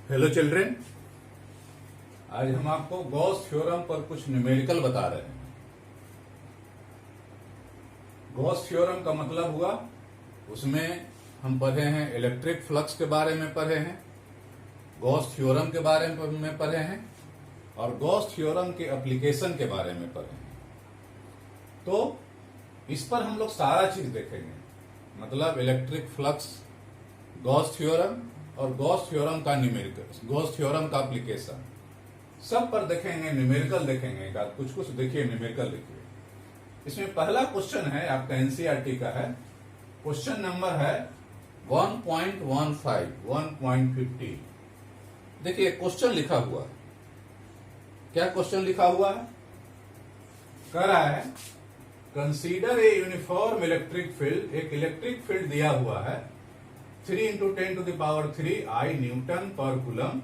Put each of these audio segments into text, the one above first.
Hello children, आज हम आपको गॉस थ्योरम पर कुछ न्यूमेरिकल बता रहे हैं। गॉस थ्योरम का मतलब हुआ, उसमें हम पढ़े हैं इलेक्ट्रिक फ्लक्स के बारे में पढ़े हैं, गॉस थ्योरम के बारे में पढ़े हैं और गॉस थ्योरम के एप्लीकेशन के बारे में पढ़े हैं। तो इस पर हम लोग सारा चीज देखेंगे, मतलब इलेक्ट्रिक फ्लक्स, गॉस थ्योरम और गॉस थ्योरम का न्यूमेरिकल, गॉस थ्योरम का एप्लीकेशन सब पर देखेंगे। न्यूमेरिकल देखेंगे, कुछ देखिए, न्यूमेरिकल देखिए। इसमें पहला क्वेश्चन है आपका एनसीईआरटी का है, क्वेश्चन नंबर है 1.15 1.50। देखिए क्वेश्चन लिखा हुआ है, क्या क्वेश्चन लिखा हुआ है? कह रहा है consider a uniform electric field. एक इलेक्ट्रिक फील्ड दिया हुआ है 3 × 10⁻³ I न्यूटन पर कूलम।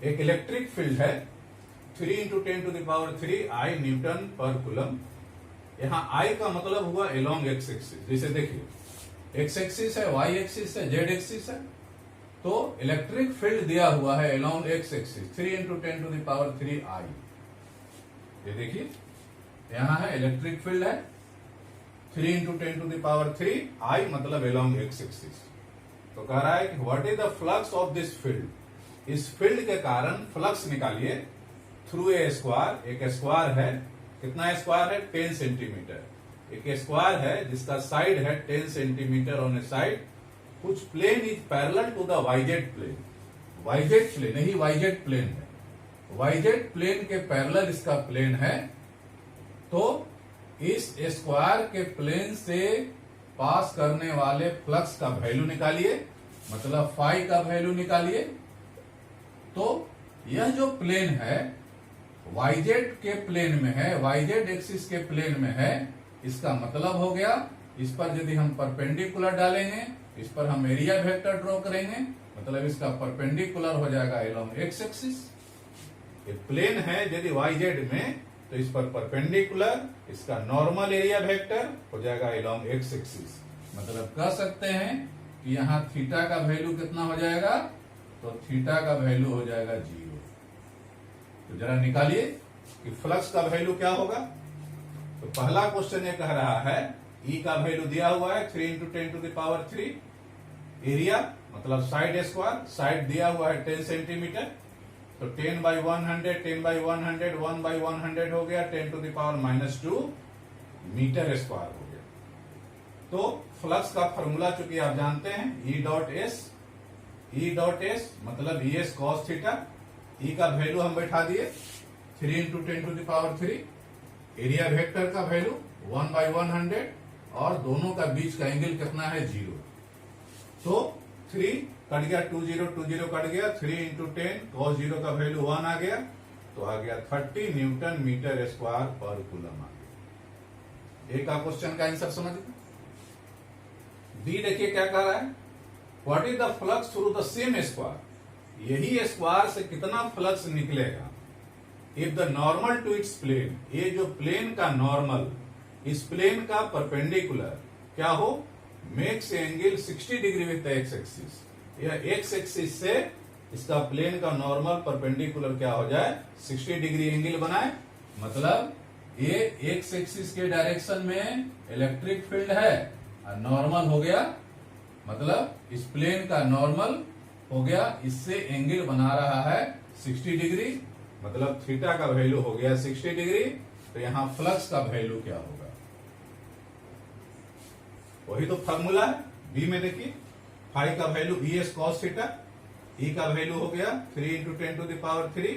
एक इलेक्ट्रिक फील्ड है 3 × 10⁻³ I न्यूटन पर कूलम। यहां I का मतलब हुआ एलोंग एक्स एक्सिस। जैसे देखिए एक्स एक्सिस है, वाई एक्सिस है, जेड एक्सिस है, तो इलेक्ट्रिक फील्ड दिया हुआ है एलोंग एक्स एक्सिस 3 × 10⁻³ I। ये देखिए यहां है इलेक्ट्रिक फील्ड है 3 × 10⁻³ I, मतलब एलोंग एक्स एक्सिस। तो कह रहा है कि what is the flux of this field. इस फील्ड के कारण फ्लक्स निकालिए थ्रू ए स्क्वायर। एक स्क्वायर है, कितना स्क्वायर है? 10 सेंटीमीटर। एक स्क्वायर है जिसका साइड है 10 सेंटीमीटर ऑन ए साइड, कुछ plane is parallel to the YZ plane. YZ plane, यही वाईजेड प्लेन है, वाईजेड प्लेन के पैरेलल इसका प्लेन है। तो इस स्क्वायर के प्लेन से पास करने वाले फ्लक्स का वैल्यू निकालिए, मतलब फाई का वैल्यू निकालिए। तो यह जो प्लेन है वाईजेड के प्लेन में है, वाईजेड एक्सिस के प्लेन में है, इसका मतलब हो गया इस पर यदि हम परपेंडिकुलर डालेंगे, इस पर हम एरिया वेक्टर ड्रॉ करेंगे, मतलब इसका परपेंडिकुलर हो जाएगा एलोंग एक्स एक्सिस। ये प्लेन है यदि वाईजेड में, तो इस पर परपेंडिकुलर इसका नॉर्मल एरिया वेक्टर हो जाएगा एलोंग एक्स एक्सिस। मतलब कह सकते हैं कि यहाँ थीटा का वैल्यू कितना हो जाएगा? तो थीटा का वैल्यू हो जाएगा 0। तो जरा निकालिए कि फ्लक्स का वैल्यू क्या होगा। तो पहला क्वेश्चन ये कह रहा है E का वैल्यू दिया हुआ है 3 × 10⁻³। एरिया मतलब साइड स्क्वायर, साइड दिया हुआ है 10 सेंटीमीटर, तो 10/100 10/100 1/100 हो गया 10⁻⁻² मीटर स्क्वायर हो गया। तो फ्लक्स का फॉर्मूला चूंकि आप जानते हैं E डॉट एस मतलब ES cos थीटा। E का वैल्यू हम बैठा दिए 3 × 10⁻³। एरिया वेक्टर का वैल्यू 1/100 और दोनों का बीच का एंगल कितना है? 0। तो 3 कट गया, 20 कट गया, 3 × 10 cos 0 का वैल्यू 1 आ गया, तो आ गया 30 न्यूटन मीटर स्क्वायर पर कूलम आ गया। एक का क्वेश्चन का आंसर समझ गए। बी देखिए क्या कह रहा है, what is the flux through the same square. यही स्क्वायर से कितना फ्लक्स निकलेगा if the normal to its plane. ये जो प्लेन का नॉर्मल इस प्लेन का परपेंडिकुलर क्या हो, makes angle 60 degree with x axis. यह एक्स एक्सिस से इसका प्लेन का नॉर्मल परपेंडिकुलर क्या हो जाए, 60 डिग्री एंगल बनाए। मतलब ये एक्स एक्सिस के डायरेक्शन में इलेक्ट्रिक फील्ड है और नॉर्मल हो गया, मतलब इस प्लेन का नॉर्मल हो गया, इससे एंगल बना रहा है 60 डिग्री, मतलब थीटा का वैल्यू हो गया 60 डिग्री। तो यहां फ्लक्स का वैल्यू क्या होगा? वही तो फॉर्मूला है। बी में देखिए फाई का value ES cos theta, E का वैल्यू हो गया 3 × 10⁻³,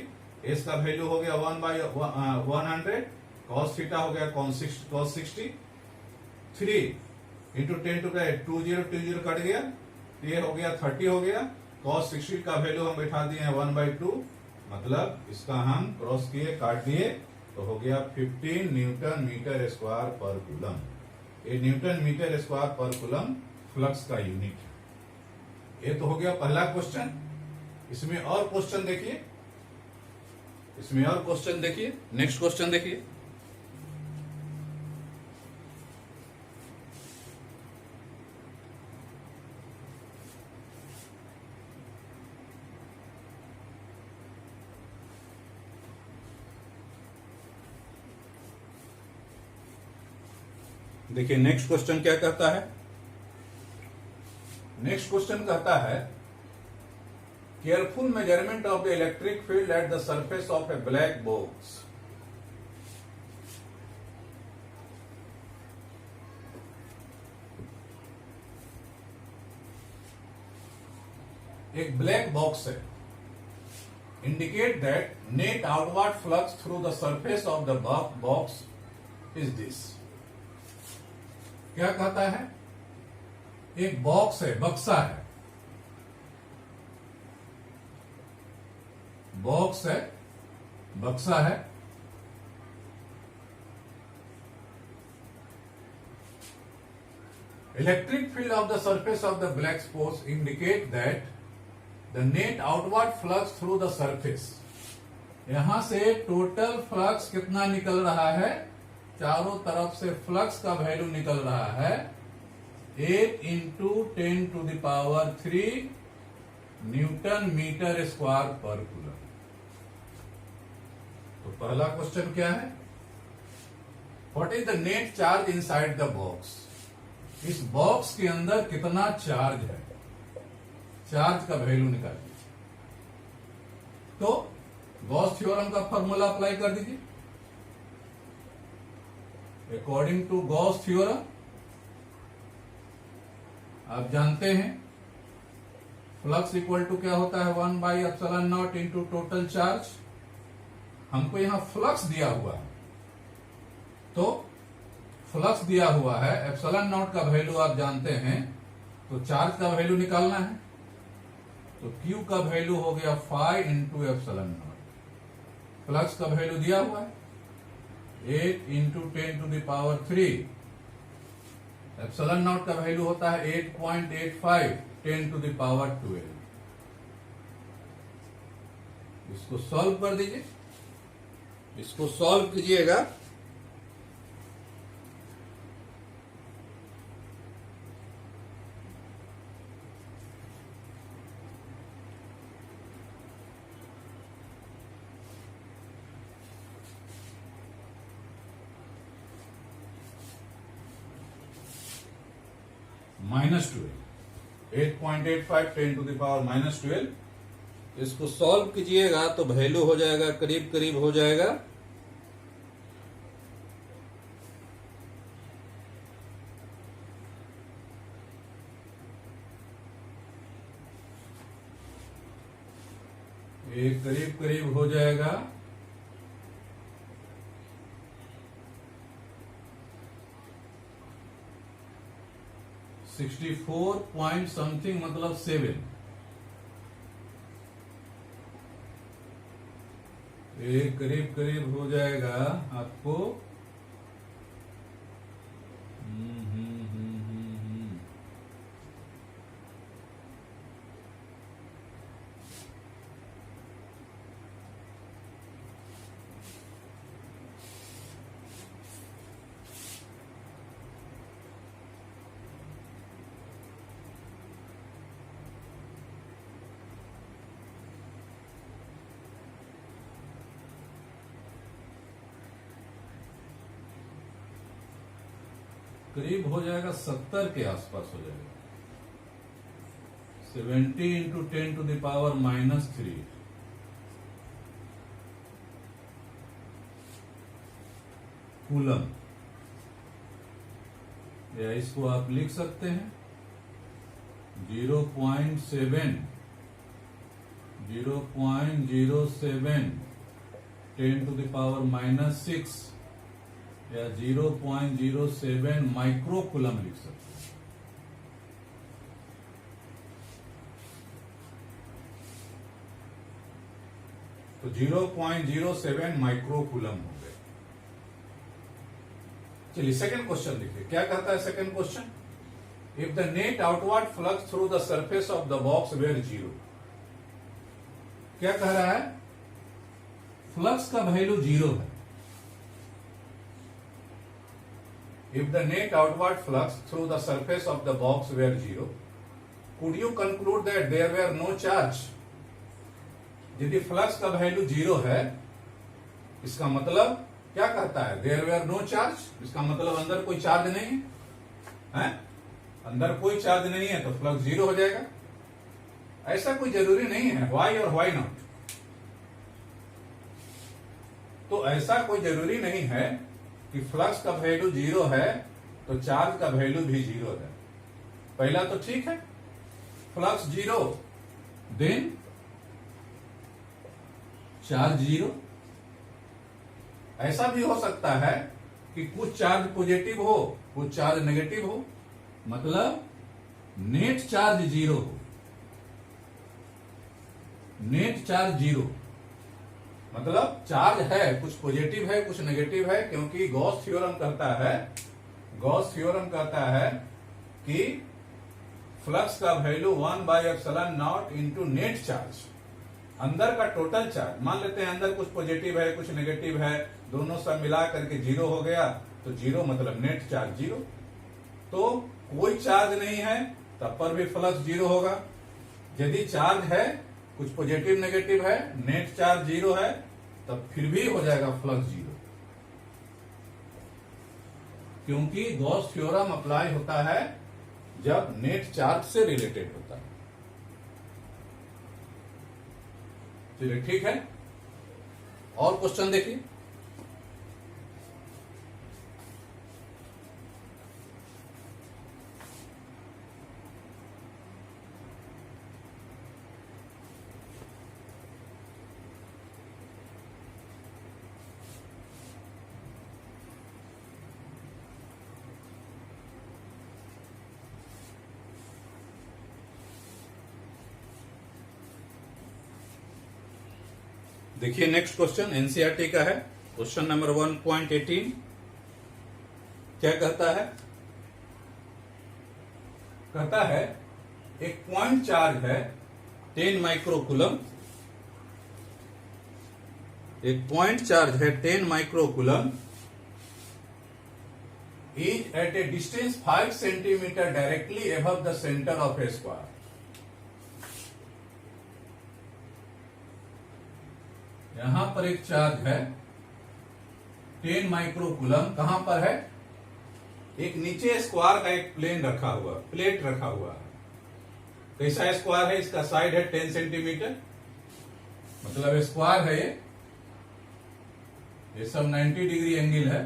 S का वैल्यू हो गया 1/100, cos थीटा हो गया cos 60, 3 × 10 20 कट गया, ये हो गया 30 हो गया, cos 60 का वैल्यू हम बैठा दिए हैं 1/2, मतलब इसका हम क्रॉस किए, काट दिए, तो हो गया 15 न्यूटन मीटर स्क्वायर पर कूलम। ये न्यूटन मीटर स्क्वायर पर कूलम फ्लक्स का यूनिट है। ये तो हो गया पहला क्वेश्चन। इसमें और क्वेश्चन देखिए, इसमें और क्वेश्चन देखिए, नेक्स्ट क्वेश्चन देखिए। देखिए नेक्स्ट क्वेश्चन क्या कहता है। नेक्स्ट क्वेश्चन कहता है careful measurement of the electric field at the surface of A black box. एक ब्लैक बॉक्स है। Indicate that net outward flux through the surface of the box is this. क्या कहता है, एक बॉक्स है, बक्सा है, बॉक्स है, बक्सा है, electric field of the surface of the black spores indicate that the net outward flux through the surface. यहां से टोटल फ्लक्स कितना निकल रहा है, चारों तरफ से फ्लक्स का वैल्यू निकल रहा है 8 × 10⁻³ न्यूटन मीटर स्क्वायर पर कूलम। तो पहला क्वेश्चन क्या है, what is the net charge inside the box. इस बॉक्स के अंदर कितना चार्ज है, चार्ज का वैल्यू निकालिए। तो गॉस थ्योरम का फॉर्मूला अप्लाई कर दीजिए। अकॉर्डिंग टू गॉस थ्योरम आप जानते हैं फ्लक्स इक्वल टू क्या होता है, 1/ε0 इंटू टोटल चार्ज। हमको यहां फ्लक्स दिया हुआ है, तो फ्लक्स दिया हुआ है, ε0 का वैल्यू आप जानते हैं, तो चार्ज का वैल्यू निकालना है। तो Q का वैल्यू हो गया 5 × ε0। फ्लक्स का वैल्यू दिया हुआ है 8 × 10⁻³ ε0 का वैल्यू होता है 8.85 10⁻12। इसको सॉल्व कर दीजिए, इसको सॉल्व कीजिएगा। -12 8.85 10⁻12। इसको सॉल्व कीजिएगा तो वैल्यू हो जाएगा, करीब करीब हो जाएगा 64 पॉइंट समथिंग, मतलब 7। करीब करीब हो जाएगा आपको करीब हो जाएगा 70 के आसपास हो जाएगा। 70 × 10⁻³ कूलम, या इसको आप लिख सकते हैं 0.07 10⁻⁶ या 0.07 माइक्रो कूलम लिख सकते हैं। तो 0.07 माइक्रो कूलम हो गए। चलिए सेकंड क्वेश्चन देखिए, क्या कहता है second question, if the net outward flux through the surface of the box were 0। क्या कह रहा है, फ्लक्स का वैल्यू 0 है। If the net outward flux through the surface of the box were 0, could you conclude that there were no charge? यदि flux का value 0 है, इसका मतलब क्या कहता है, देयर वेयर नो चार्ज, इसका मतलब अंदर कोई चार्ज नहीं है, अंदर कोई चार्ज नहीं है तो फ्लक्स जीरो हो जाएगा। ऐसा कोई जरूरी नहीं है, व्हाई और व्हाई नॉट। तो ऐसा कोई जरूरी नहीं है कि फ्लक्स का वैल्यू जीरो है तो चार्ज का वैल्यू भी जीरो है। पहला तो ठीक है, flux zero then charge zero. ऐसा भी हो सकता है कि कुछ चार्ज पॉजिटिव हो कुछ चार्ज नेगेटिव हो, मतलब नेट चार्ज जीरो हो, नेट चार्ज जीरो मतलब चार्ज है, कुछ पॉजिटिव है कुछ नेगेटिव है, क्योंकि गॉस थ्योरम कहता है कि फ्लक्स का वैल्यू 1/ε0 इंटू नेट चार्ज, अंदर का टोटल चार्ज। मान लेते हैं अंदर कुछ पॉजिटिव है कुछ नेगेटिव है, दोनों सब मिला करके जीरो हो गया, तो जीरो मतलब नेट चार्ज जीरो। तो कोई चार्ज नहीं है तब पर भी फ्लक्स जीरो होगा। यदि चार्ज है, कुछ पॉजिटिव नेगेटिव है, नेट चार्ज जीरो है, तब फिर भी हो जाएगा फ्लक्स जीरो, क्योंकि गॉस थ्योरम अप्लाई होता है जब नेट चार्ज से रिलेटेड होता है। चलिए ठीक है, और क्वेश्चन देखिए। देखिए नेक्स्ट क्वेश्चन एनसीईआरटी का है, क्वेश्चन नंबर 1.18। क्या कहता है, कहता है एक पॉइंट चार्ज है 10 माइक्रोकूलम, एक पॉइंट चार्ज है 10 microcoulomb is at a distance 5 centimetre directly above the centre of a square. यहां पर एक चार्ज है 10 माइक्रोकूलम, कहां पर है, एक नीचे स्क्वायर का एक प्लेट रखा हुआ है। कैसा स्क्वायर है, इसका साइड है 10 सेंटीमीटर, मतलब स्क्वायर है ये सब 90 डिग्री एंगल है,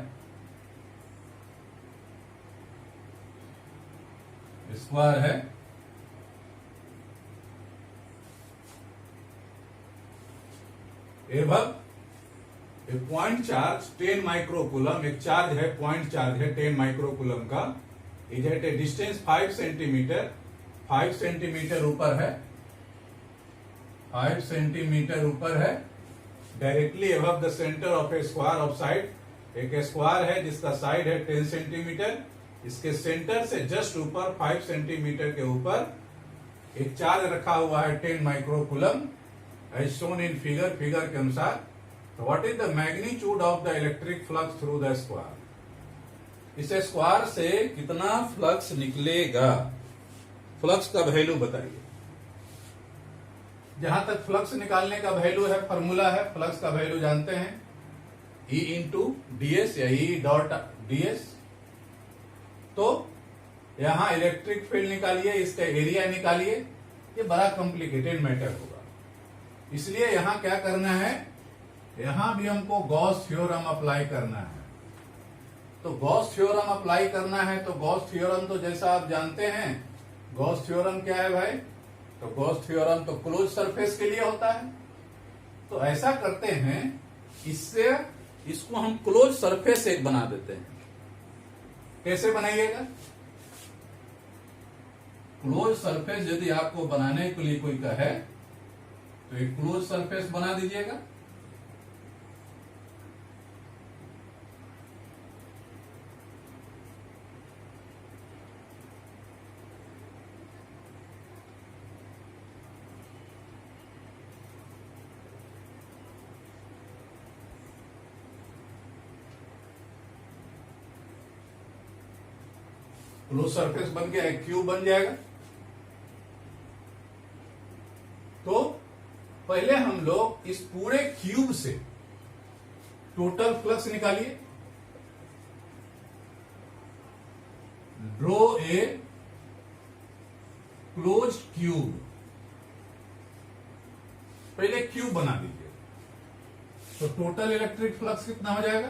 स्क्वायर है। एवं एक पॉइंट चार्ज 10 माइक्रोकूलम, एक चार्ज है पॉइंट चार्ज है 10 माइक्रोकूलम का, is at a distance 5 centimetre, 5 centimetre ऊपर है, 5 सेंटीमीटर ऊपर है, directly above the centre of a square of side. एक स्क्वायर है जिसका साइड है 10 सेंटीमीटर, इसके सेंटर से जस्ट ऊपर 5 सेंटीमीटर के ऊपर एक चार्ज रखा हुआ है 10 microcoulomb as shown in figure के अनुसार। What is the magnitude of the electric flux through the square. इस स्क्वायर से कितना फ्लक्स निकलेगा, फ्लक्स का वैल्यू बताइए। जहां तक फ्लक्स निकालने का वैल्यू है, फॉर्मूला है, फ्लक्स का वैल्यू जानते हैं, E इंटू ds या E डॉट ds। तो यहां इलेक्ट्रिक फील्ड निकालिए, इसका एरिया निकालिए, ये बड़ा कॉम्प्लिकेटेड मैटर होगा। इसलिए यहां क्या करना है, यहां भी हमको गॉस थ्योरम अप्लाई करना है। तो गॉस थ्योरम अप्लाई करना है, तो गॉस थ्योरम तो जैसा आप जानते हैं, गॉस थ्योरम क्या है भाई, तो गॉस थ्योरम तो क्लोज सरफेस के लिए होता है। तो ऐसा करते हैं, इससे इसको हम क्लोज सरफेस एक बना देते हैं। कैसे बनाइएगा, क्लोज सरफेस यदि आपको बनाने के लिए कोई कहे तो एक क्लोज सरफेस बना दीजिएगा। क्लोज सरफेस बन गया, एक क्यूब बन जाएगा। तो पहले हम लोग इस पूरे क्यूब से टोटल फ्लक्स निकालिए। ड्रॉ ए क्लोज्ड क्यूब, पहले क्यूब बना दीजिए। तो टोटल इलेक्ट्रिक फ्लक्स कितना हो जाएगा?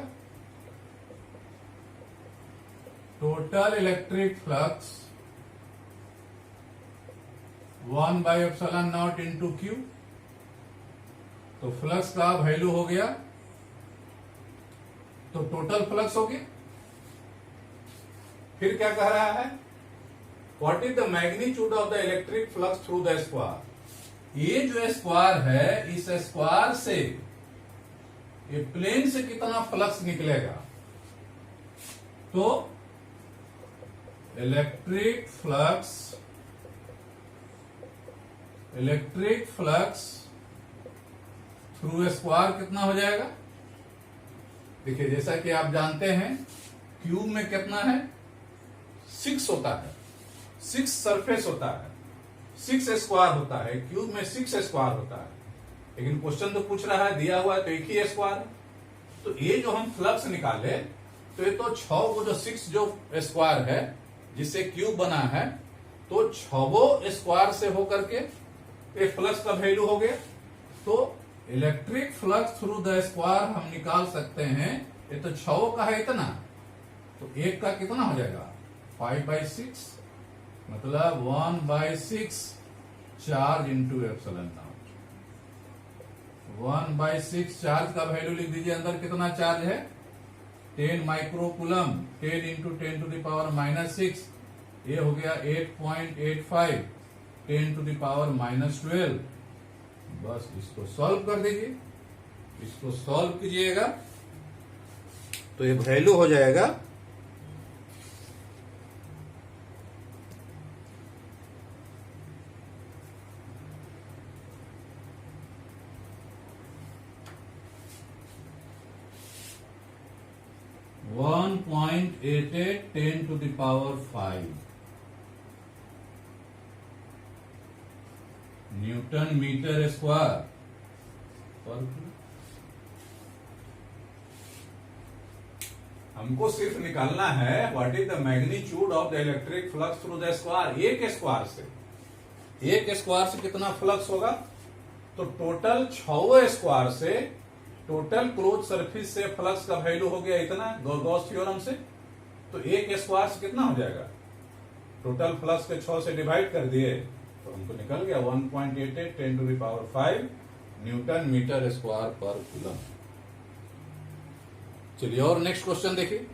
Total electric flux 1/ε0 into Q. तो फ्लक्स का वैल्यू हो गया, तो टोटल फ्लक्स हो गया। फिर क्या कह रहा है? What is the magnitude of the electric flux through the square. ये जो स्क्वायर है, इस स्क्वायर से, ये प्लेन से कितना फ्लक्स निकलेगा? तो इलेक्ट्रिक फ्लक्स थ्रू स्क्वायर कितना हो जाएगा? देखिए, जैसा कि आप जानते हैं, क्यूब में कितना है? 6 होता है, 6 सरफेस होता है, 6 स्क्वायर होता है। क्यूब में 6 स्क्वायर होता है। लेकिन क्वेश्चन तो पूछ रहा है, दिया हुआ है तो एक ही स्क्वायर है। तो ये जो हम फ्लक्स निकाले, तो ये तो 6 को जो 6 जो स्क्वायर है जिससे क्यूब बना है, तो 6 स्क्वायर से होकर के ये फ्लक्स का वैल्यू हो गया। तो electric flux through the square हम निकाल सकते हैं। ये तो 6 का है इतना, तो 1 का कितना हो जाएगा? 5/6, मतलब 1/6 चार्ज इंटू ε0। 1/6 चार्ज का वैल्यू लिख दीजिए। अंदर कितना चार्ज है? 10 माइक्रोकूलम। 10 इंटू 10⁻⁻6, ये हो गया 8.85। 10⁻⁻12। बस इसको सॉल्व कर दीजिए। इसको सॉल्व कीजिएगा तो ये वैल्यू हो जाएगा 1.88 10⁵ न्यूटन मीटर स्क्वायर पर। हमको सिर्फ निकालना है what is the magnitude of the electric flux through the square. एक स्क्वायर से कितना फ्लक्स होगा? तो टोटल 6 स्क्वायर से, टोटल क्लोज सरफेस से फ्लक्स का वैल्यू हो गया इतना गॉस थ्योरम से। तो एक स्क्वायर से कितना हो जाएगा? टोटल फ्लक्स के 6 से डिवाइड कर दिए तो हमको निकल गया 1.88 10⁵ न्यूटन मीटर स्क्वायर पर कूलम। चलिए और नेक्स्ट क्वेश्चन देखिए।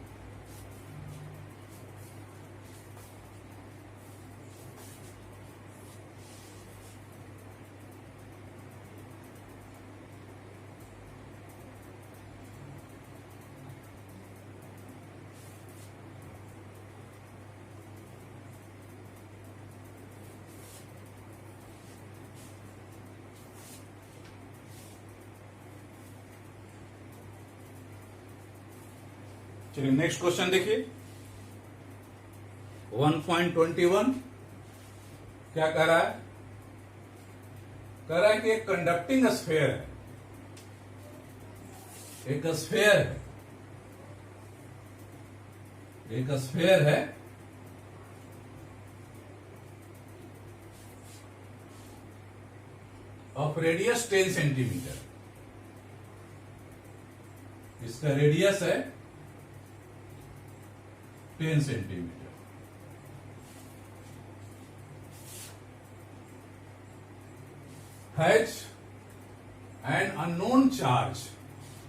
चलिए नेक्स्ट क्वेश्चन देखिए। 1.21 क्या कह रहा है? कह रहा है कि एक कंडक्टिंग स्फीयर है, एक स्फीयर है ऑफ रेडियस 10 सेंटीमीटर। इसका रेडियस है 10 centimetre. Has an unknown charge,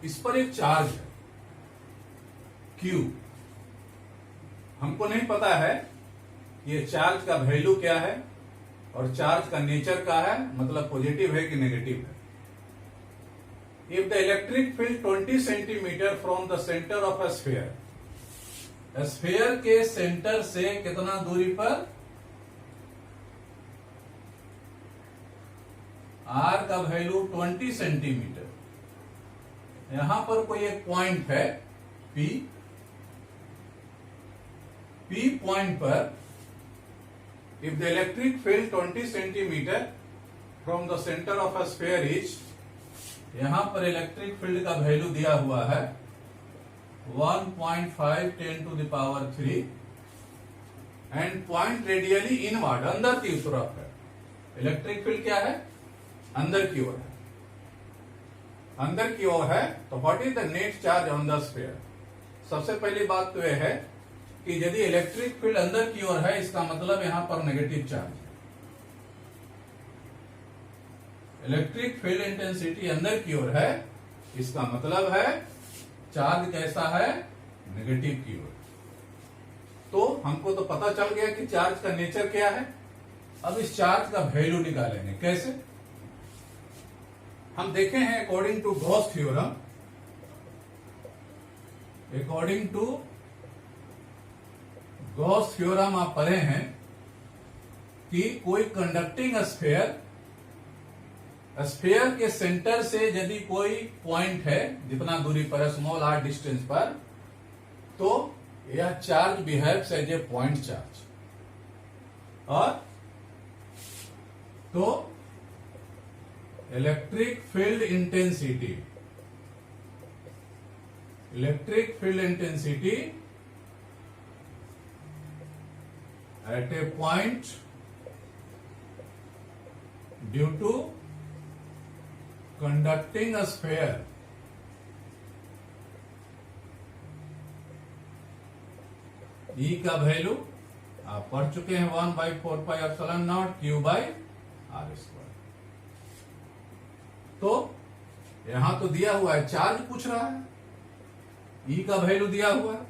इस पर एक चार्ज है Q। हमको नहीं पता है ये चार्ज का वैल्यू क्या है और चार्ज का नेचर का है, मतलब पॉजिटिव है कि नेगेटिव है। If the electric field 20 centimetre from the centre of a sphere, sphere के सेंटर से कितना दूरी पर? आर का वैल्यू 20 सेंटीमीटर। यहां पर कोई एक पॉइंट है P पॉइंट पर if the electric field 20 centimetre from the centre of a sphere is यहां पर इलेक्ट्रिक फील्ड का वैल्यू दिया हुआ है 1.5 10⁻³ एंड पॉइंट रेडियली इनवर्ड, अंदर की तरफ है। इलेक्ट्रिक फील्ड क्या है? अंदर की ओर है। अंदर की ओर है तो what is the net charge on the sphere? सबसे पहली बात तो यह है कि यदि इलेक्ट्रिक फील्ड अंदर की ओर है, इसका मतलब यहां पर नेगेटिव चार्ज है। इलेक्ट्रिक फील्ड इंटेंसिटी अंदर की ओर है, इसका मतलब है चार्ज कैसा है? नेगेटिव की ओर। तो हमको तो पता चल गया कि चार्ज का नेचर क्या है। अब इस चार्ज का वैल्यू निकालेंगे। कैसे? हम देखे हैं according to Gauss theorem, according to Gauss theorem आप पढ़े हैं कि कोई कंडक्टिंग स्फीयर, स्फीयर के सेंटर से यदि कोई पॉइंट है जितना दूरी पर, स्मॉल r डिस्टेंस पर, तो यह charge behaves as a point charge. और तो electric field intensity, electric field intensity at a point due to conducting sphere E का वैल्यू आप पढ़ चुके हैं 1/4πε0 Q/r²। तो यहां तो दिया हुआ है, चार्ज पूछ रहा है, E का वैल्यू दिया हुआ है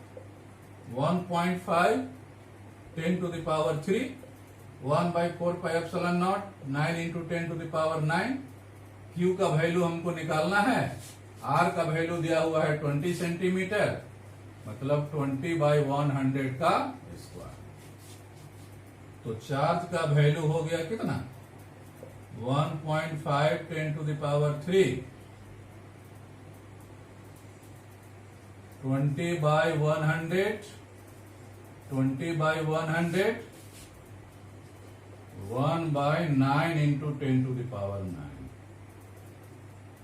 1.5 10⁻³ 1/4πε0 9 × 10⁹ Q का वैल्यू हमको निकालना है। R का वैल्यू दिया हुआ है 20 सेंटीमीटर, मतलब 20/100 का स्क्वायर। तो चार्ज का वैल्यू हो गया कितना? 1.5 10⁻³ 20/100 1/9 × 10⁹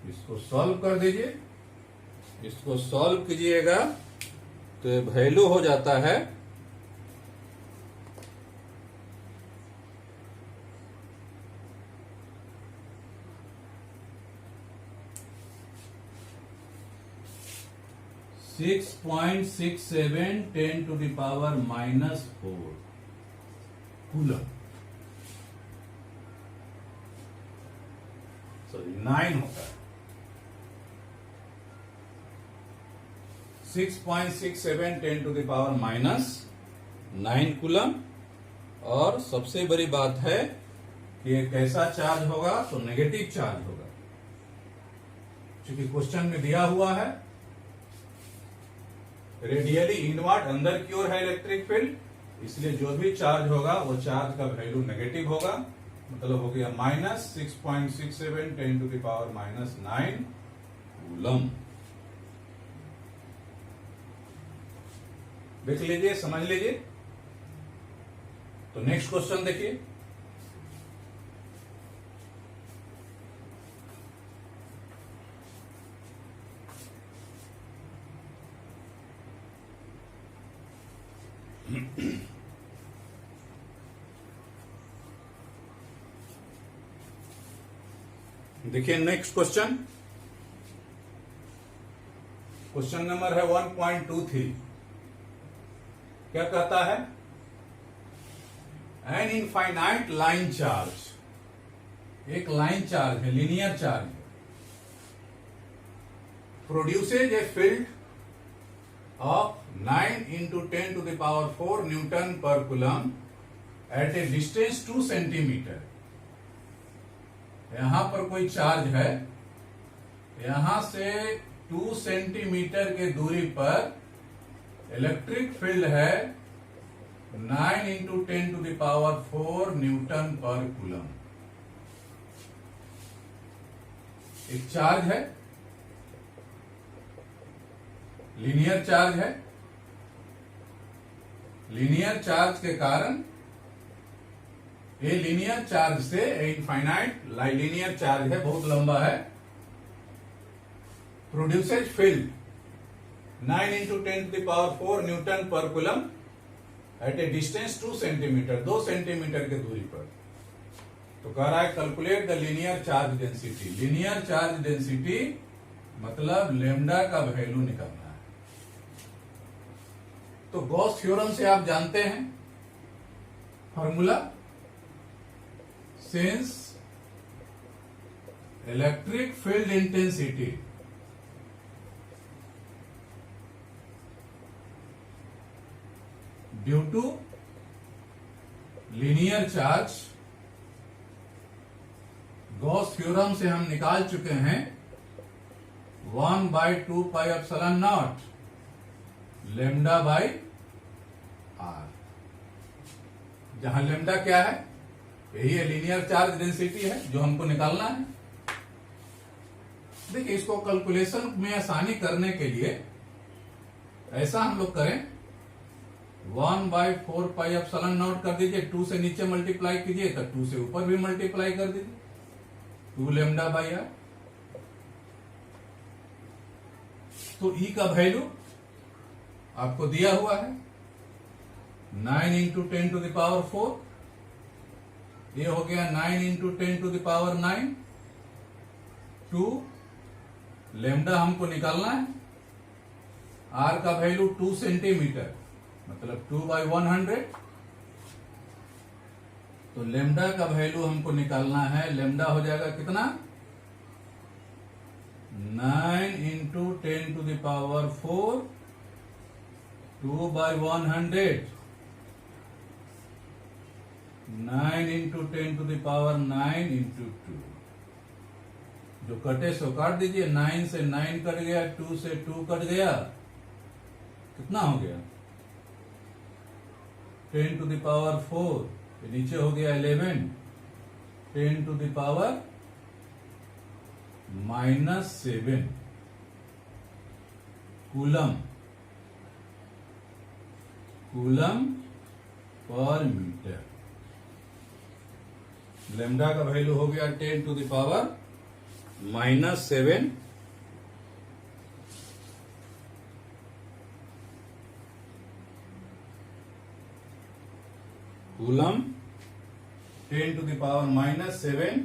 इसको सॉल्व कर दीजिए। इसको सॉल्व कीजिएगा तो ये वैल्यू हो जाता है 6.67 10⁻⁻4 कूलम। सॉरी 9 होता है। 6.67 10⁻⁹9 कूलम। और सबसे बड़ी बात है कि ये कैसा चार्ज होगा? तो नेगेटिव चार्ज होगा, क्योंकि क्वेश्चन में दिया हुआ है रेडियली इनवर्ड, अंदर की ओर है इलेक्ट्रिक फील्ड, इसलिए जो भी चार्ज होगा वो चार्ज का वैल्यू नेगेटिव होगा। मतलब हो गया -6.67 10⁻⁻9 कूलम। देख लीजिए, समझ लीजिए। तो नेक्स्ट क्वेश्चन देखिए। देखिए नेक्स्ट क्वेश्चन, क्वेश्चन नंबर है 1.23। क्या कहता है? एन इनफाइनाइट लाइन चार्ज, एक लाइन चार्ज है, लीनियर चार्ज है, produces a field of 9 × 10⁴ newton पर coulomb at a distance 2 centimetre. यहां पर कोई चार्ज है, यहां से 2 सेंटीमीटर के दूरी पर इलेक्ट्रिक फील्ड है 9 × 10⁴ न्यूटन पर कूलम। एक चार्ज है, लीनियर चार्ज है। लीनियर चार्ज के कारण ये लीनियर चार्ज से इनफाइनाइट लीनियर चार्ज है, बहुत लंबा है। Produces field 9 into 10 to the power 4 newton पर coulomb at a distance 2 centimetre, 2 centimetre के दूरी पर। तो कह रहा है calculate the linear charge density. Linear charge density मतलब लेमडा का वैल्यू निकालना है। तो गॉस थ्योरम से आप जानते हैं formula, since electric field intensity due to linear charge, Gauss theorem से हम निकाल चुके हैं 1/2 pi epsilon naught lambda by r, जहां लेमडा क्या है, यही है लीनियर चार्ज डेंसिटी है जो हमको निकालना है। देखिए इसको कैलकुलेशन में आसानी करने के लिए ऐसा हम लोग करें, 1/4 पाई एप्सिलॉन नॉट कर दीजिए, 2 से नीचे मल्टीप्लाई कीजिए तो 2 से ऊपर भी मल्टीप्लाई कर दीजिए, 2 लेमडा बाई आर। तो ई का वैल्यू आपको दिया हुआ है 9 into 10 to the power 4, ये हो गया 9 into 10 to the power 9, 2 lambda हमको निकालना है, आर का वैल्यू 2 सेंटीमीटर मतलब 2/100। तो लेमडा का वैल्यू हमको निकालना है, लेमडा हो जाएगा कितना, 9 into 10 to the power 4 2/100, 9 into 10 to the power 9 into 2, जो कटे सो काट दीजिए, 9 से 9 कट गया, 2 से 2 कट गया, कितना हो गया 10 to the power 4, ये नीचे हो गया 11, 10 to the power -7 coulomb per metre. Lambda का वैल्यू हो गया 10 to the power -7 coulomb, 10 to the power -7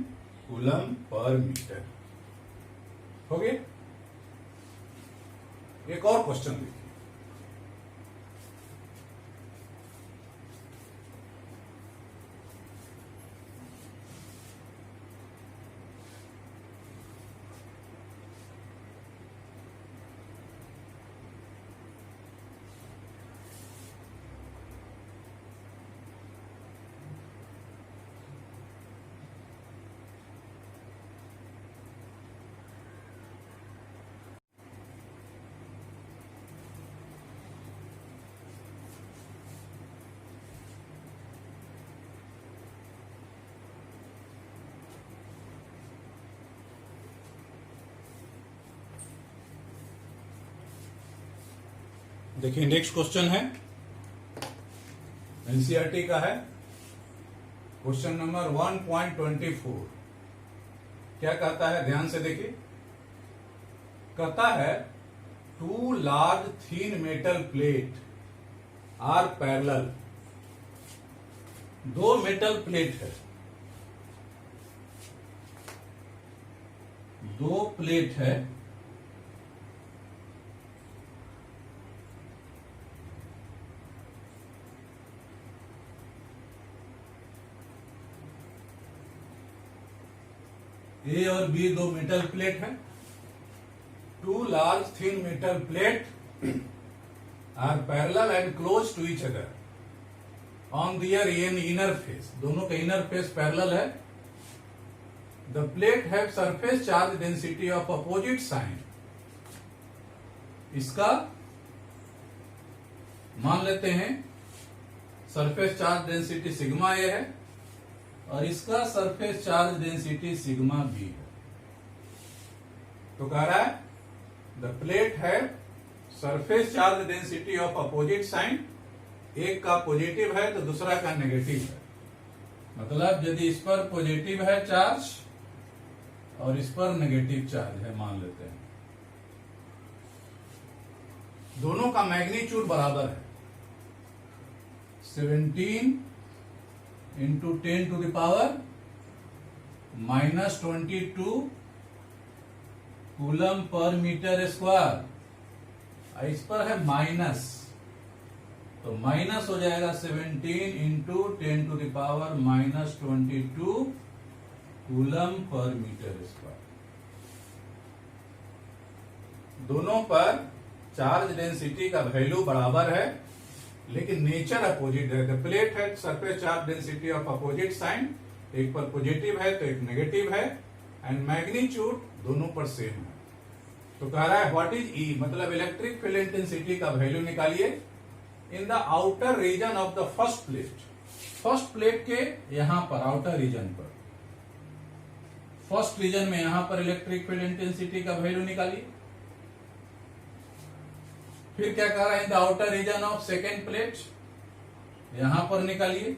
coulomb per metre. हो गया। एक और क्वेश्चन देखिए, देखिए नेक्स्ट क्वेश्चन है, एनसीईआरटी का है, क्वेश्चन नंबर 1.24। क्या कहता है, ध्यान से देखिए। कहता है 2 large thin metal plate are parallel, 2 metal plate है, 2 प्लेट है, ए और बी 2 मेटल प्लेट है। 2 large thin metal plate are parallel and close to each other on their inner face, दोनों का इनर फेस पैरेलल है। The plate have surface charge density of opposite sign, इसका मान लेते हैं surface charge density sigma A है और इसका surface charge density sigma B है। तो कह रहा है द प्लेट है surface charge density of opposite sign, एक का पॉजिटिव है तो दूसरा का नेगेटिव है। मतलब यदि इस पर पॉजिटिव है चार्ज और इस पर नेगेटिव चार्ज है मान लेते हैं, दोनों का मैग्नीट्यूड बराबर है 17 into 10 to the power -22 coulomb per metre square. इस पर है माइनस, तो माइनस हो जाएगा 17 into 10 to the power -22 coulomb per metre square. दोनों पर चार्ज डेंसिटी का वैल्यू बराबर है, लेकिन नेचर अपोजिट है। प्लेट है, surface charge density of opposite sign, एक पर पॉजिटिव है तो एक नेगेटिव है, एंड मैग्नीट्यूड दोनों पर सेम है। तो कह रहा है व्हाट इज ई, मतलब इलेक्ट्रिक फील्ड इंटेंसिटी का वैल्यू निकालिए in the outer region of the first plate. First plate के यहां पर आउटर रीजन पर, फर्स्ट रीजन में यहां पर इलेक्ट्रिक फील्ड इंटेंसिटी का वैल्यू निकालिए। फिर क्या कह रहा है in the outer region of second plate, यहां पर निकालिए।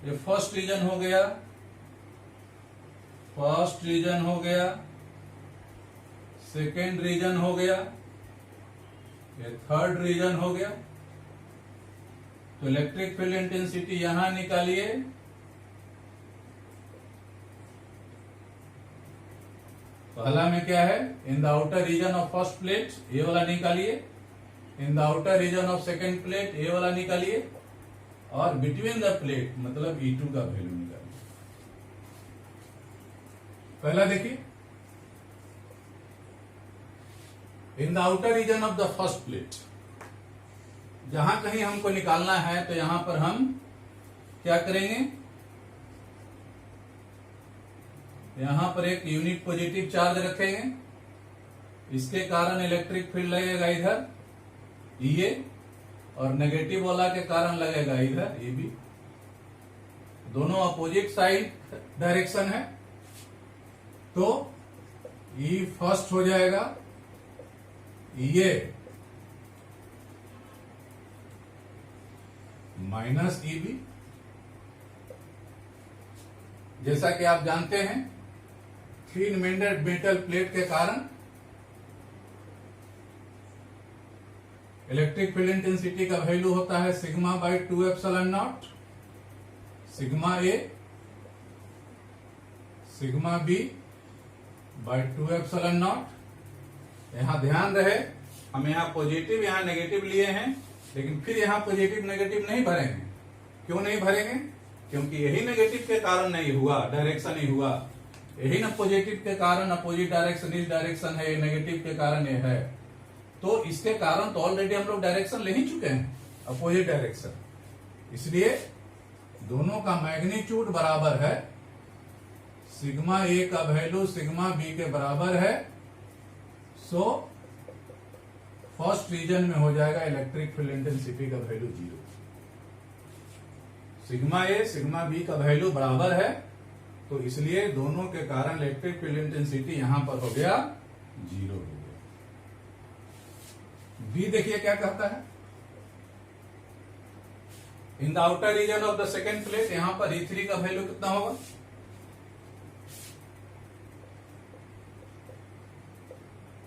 ये फर्स्ट रीजन हो गया, फर्स्ट रीजन हो गया, सेकेंड रीजन हो गया, ये थर्ड रीजन हो गया। तो इलेक्ट्रिक फील्ड इंटेंसिटी यहां निकालिए, पहला में क्या है in the outer region of first plate, ये वाला निकालिए। In the outer region of second plate, ये वाला निकालिए। और बिटवीन द प्लेट मतलब E2 का वैल्यू निकालिए। पहला देखिए, in the outer region of the first plate, जहां कहीं हमको निकालना है तो यहां पर हम क्या करेंगे, यहां पर एक यूनिट पॉजिटिव चार्ज रखेंगे, इसके कारण इलेक्ट्रिक फील्ड लगेगा इधर ये, और नेगेटिव वाला के कारण लगेगा इधर ये भी। दोनों अपोजिट साइड डायरेक्शन है, तो ई फर्स्ट हो जाएगा ये माइनस ई बी। जैसा कि आप जानते हैं थिन मेटल प्लेट के कारण इलेक्ट्रिक फील्ड इंटेंसिटी का वैल्यू होता है sigma by 2 epsilon naught, sigma A sigma B by 2 epsilon naught. यहां ध्यान रहे हम यहां पॉजिटिव यहां नेगेटिव लिए हैं, लेकिन फिर यहां पॉजिटिव नेगेटिव नहीं भरेंगे। क्यों नहीं भरेंगे? क्योंकि यही नेगेटिव के कारण नहीं हुआ, डायरेक्शन नहीं हुआ। यही ना पॉजिटिव के कारण अपोजिट डायरेक्शन इस डायरेक्शन है, नेगेटिव के कारण ये है। तो इसके कारण तो ऑलरेडी हम लोग डायरेक्शन ले ही चुके हैं, अपोजिट डायरेक्शन। इसलिए दोनों का मैग्नीट्यूड बराबर है, सिग्मा ए का वैल्यू सिग्मा बी के बराबर है। सो फर्स्ट रीजन में हो जाएगा इलेक्ट्रिक फील्ड इंटेंसिटी का value 0। Sigma A sigma B का वैल्यू बराबर है, तो इसलिए दोनों के कारण इलेक्ट्रिक फील्ड इंटेंसिटी यहां पर हो गया 0 हो गया। बी देखिए क्या कहता है, in the outer region of the second plate, यहां पर E3 का वैल्यू कितना होगा,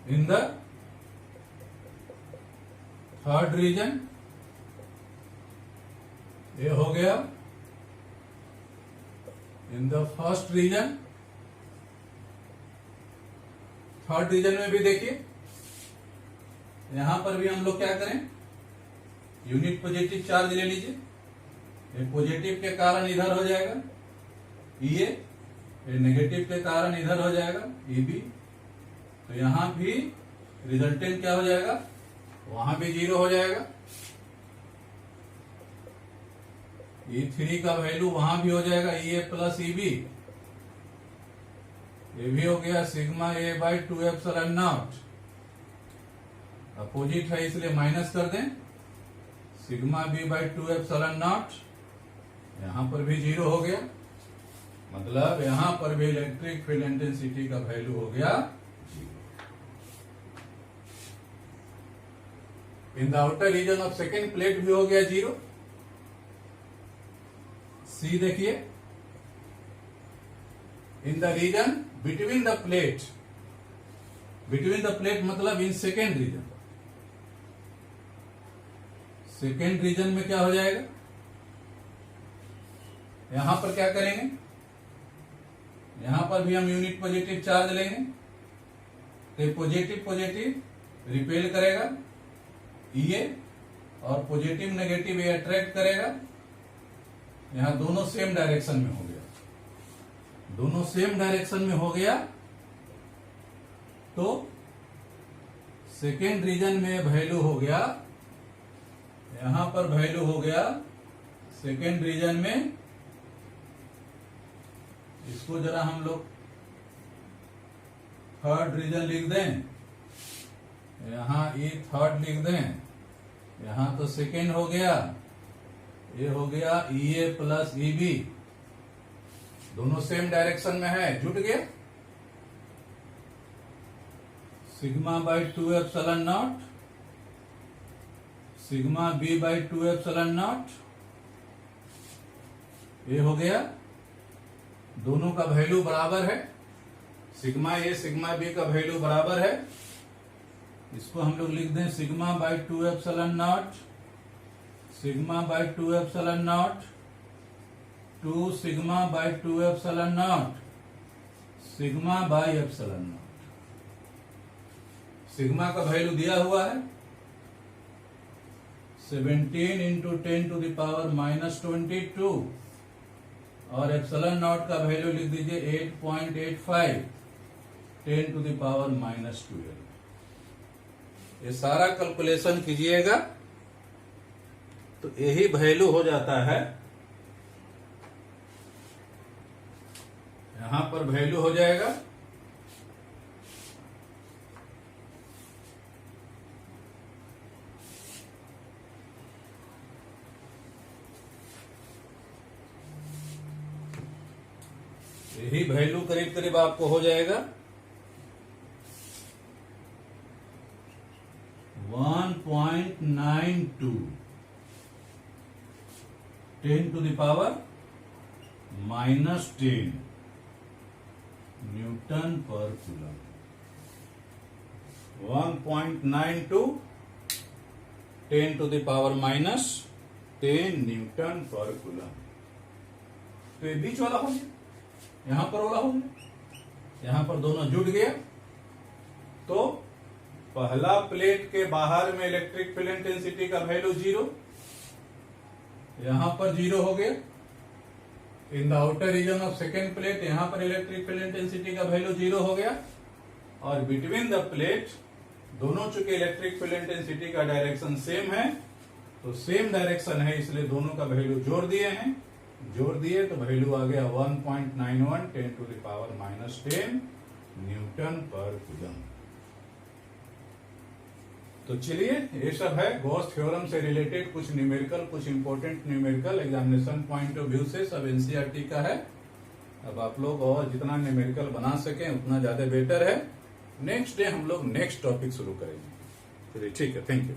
इन द थर्ड रीजन ये हो गया, in the first region. Third region में भी देखिए, यहां पर भी हम लोग क्या करें, यूनिट पॉजिटिव चार्ज ले लीजिए। ये पॉजिटिव के कारण इधर हो जाएगा ये नेगेटिव के कारण इधर हो जाएगा ये भी। तो यहां भी रिजल्टेंट क्या हो जाएगा, वहां भी 0 हो जाएगा। E3 का वैल्यू वहां भी हो जाएगा E A plus E B, ये भी हो गया sigma A by 2 epsilon naught. Opposite है इसलिए माइनस कर दें, sigma B by 2 epsilon naught. यहां पर भी 0 हो गया, मतलब यहां पर भी इलेक्ट्रिक फील्ड इंटेंसिटी का वैल्यू हो गया 0। In the outer region of second plate भी हो गया 0। सी देखिए, in the region between the plate, between the plate मतलब in second region, second region में क्या हो जाएगा, यहां पर क्या करेंगे, यहां पर भी हम यूनिट पॉजिटिव चार्ज लेंगे, तो पॉजिटिव पॉजिटिव रिपेल करेगा ये, और पॉजिटिव नेगेटिव ये अट्रैक्ट करेगा। यहां दोनों सेम डायरेक्शन में हो गया, दोनों सेम डायरेक्शन में हो गया, तो सेकेंड रीजन में वैल्यू हो गया, यहां पर वैल्यू हो गया सेकेंड रीजन में। इसको जरा हम लोग थर्ड रीजन लिख दें, यहां ये थर्ड लिख दें, यहां तो सेकेंड हो गया, ये हो गया EA प्लस EB, दोनों सेम डायरेक्शन में है, जुट गया। Sigma by 2 epsilon naught, sigma B by 2 epsilon not, ये हो गया, दोनों का वैल्यू बराबर है, सिग्मा A सिग्मा B का वैल्यू बराबर है। इसको हम लोग लिख दें sigma by 2 epsilon naught, sigma by 2 epsilon not, 2 sigma by 2 epsilon naught, sigma by epsilon naught. Sigma का वैल्यू दिया हुआ है 17 इंटू 10 टू द पावर -22, और एप्सिलॉन नॉट का वैल्यू लिख दीजिए 8.85, 10 टू द पावर -12। ये सारा कैलकुलेशन कीजिएगा तो यही वैल्यू हो जाता है, यहां पर वैल्यू हो जाएगा यही वैल्यू करीब करीब आपको हो जाएगा 1.92, 10 टू द पावर -10 न्यूटन पर coulomb. 1.92 10 to the power -10 newton पर कूलम। तो ये बीच वाला हो गया, यहां पर वाला हो गया, यहां पर दोनों जुड़ गया। तो पहला प्लेट के बाहर में इलेक्ट्रिक फील्ड इंटेंसिटी का वैल्यू 0, यहां पर 0 हो गया। In the outer region of second plate यहां पर इलेक्ट्रिक फील्ड इंटेंसिटी का वैल्यू 0 हो गया, और बिटवीन द प्लेट दोनों चूंकि इलेक्ट्रिक फील्ड इंटेंसिटी का डायरेक्शन सेम है, तो सेम डायरेक्शन है, इसलिए दोनों का वैल्यू जोड़ दिए हैं, जोड़ दिए तो वैल्यू आ गया 1.91 10 टू द पावर -10 न्यूटन पर कूलम। तो चलिए, ये सब है गॉस थ्योरम से रिलेटेड कुछ न्यूमेरिकल, कुछ important numerical examination point of view से सब एनसीईआरटी का है। अब आप लोग और जितना न्यूमेरिकल बना सकें उतना ज्यादा बेटर है। नेक्स्ट डे हम लोग नेक्स्ट टॉपिक शुरू करेंगे। चलिए ठीक है, थैंक यू।